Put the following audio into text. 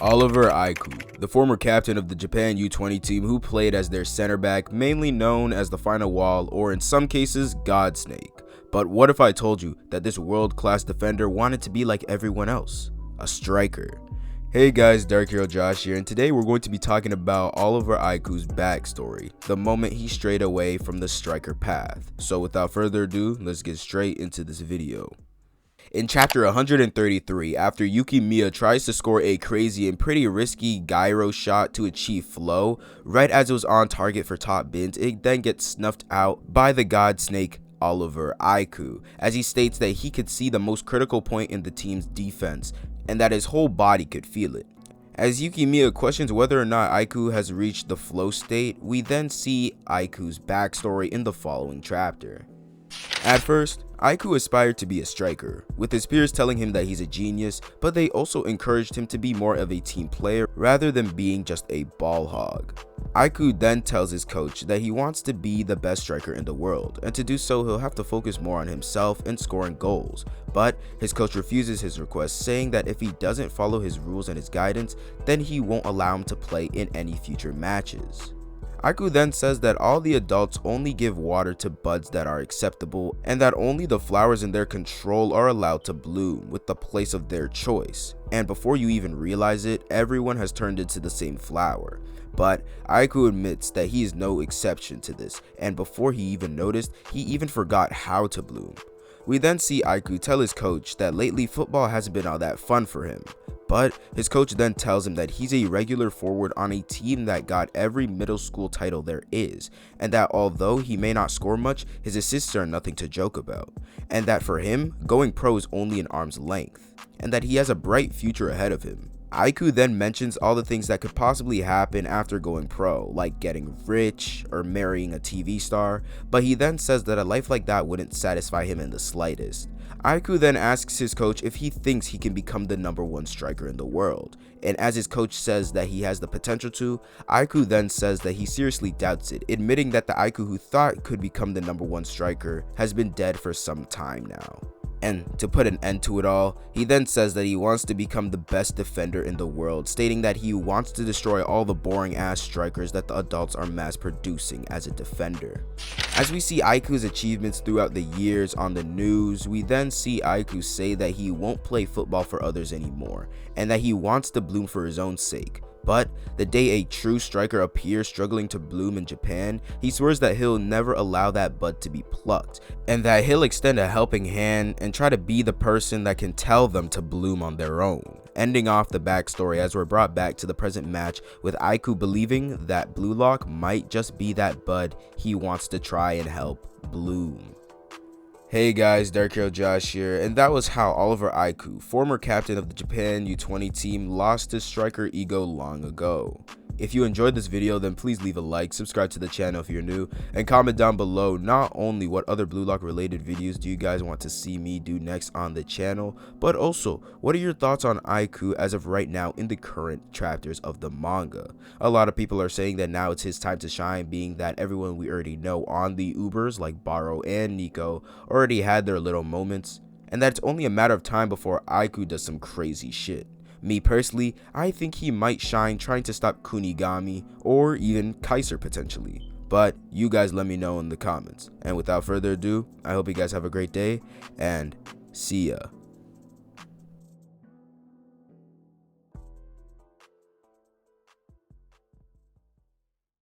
Oliver Aiku, the former captain of the Japan U20 team who played as their center back, mainly known as the final wall or in some cases God Snake. But what if I told you that this world-class defender wanted to be like everyone else, a striker? Hey guys, DarkheroJosh here, and today we're going to be talking about Oliver Aiku's backstory, the moment he strayed away from the striker path. So without further ado, let's get straight into this video. In chapter 133, after Yuki Miya tries to score a crazy and pretty risky gyro shot to achieve flow, right as it was on target for top bins, it then gets snuffed out by the God Snake Oliver Aiku, as he states that he could see the most critical point in the team's defense, and that his whole body could feel it. As Yuki Miya questions whether or not Aiku has reached the flow state, we then see Aiku's backstory in the following chapter. At first, Aiku aspired to be a striker, with his peers telling him that he's a genius, but they also encouraged him to be more of a team player rather than being just a ball hog. Aiku then tells his coach that he wants to be the best striker in the world, and to do so he'll have to focus more on himself and scoring goals, but his coach refuses his request, saying that if he doesn't follow his rules and his guidance, then he won't allow him to play in any future matches. Aiku then says that all the adults only give water to buds that are acceptable, and that only the flowers in their control are allowed to bloom with the place of their choice, and before you even realize it, everyone has turned into the same flower. But Aiku admits that he is no exception to this, and before he even noticed, he even forgot how to bloom. We then see Aiku tell his coach that lately football hasn't been all that fun for him, but his coach then tells him that he's a regular forward on a team that got every middle school title there is, and that although he may not score much, his assists are nothing to joke about, and that for him, going pro is only an arm's length, and that he has a bright future ahead of him. Aiku then mentions all the things that could possibly happen after going pro, like getting rich or marrying a TV star, but he then says that a life like that wouldn't satisfy him in the slightest. Aiku then asks his coach if he thinks he can become the #1 striker in the world, and as his coach says that he has the potential to, Aiku then says that he seriously doubts it, admitting that the Aiku who thought could become the #1 striker has been dead for some time now. And to put an end to it all, he then says that he wants to become the best defender in the world, stating that he wants to destroy all the boring ass strikers that the adults are mass producing as a defender. As we see Aiku's achievements throughout the years on the news, we then see Aiku say that he won't play football for others anymore, and that he wants to bloom for his own sake. But the day a true striker appears struggling to bloom in Japan, he swears that he'll never allow that bud to be plucked, and that he'll extend a helping hand and try to be the person that can tell them to bloom on their own. Ending off the backstory as we're brought back to the present match with Aiku believing that Blue Lock might just be that bud he wants to try and help bloom. Hey guys, DarkheroJosh here, and that was how Oliver Aiku, former captain of the Japan U20 team, lost his striker ego long ago. If you enjoyed this video, then please leave a like, subscribe to the channel if you're new, and comment down below not only what other Blue Lock related videos do you guys want to see me do next on the channel, but also what are your thoughts on Aiku as of right now in the current chapters of the manga. A lot of people are saying that now it's his time to shine, being that everyone we already know on the Ubers like Baro and Nico already had their little moments, and that it's only a matter of time before Aiku does some crazy shit. Me personally, I think he might shine trying to stop Kunigami or even Kaiser potentially. But you guys let me know in the comments. And without further ado, I hope you guys have a great day and see ya.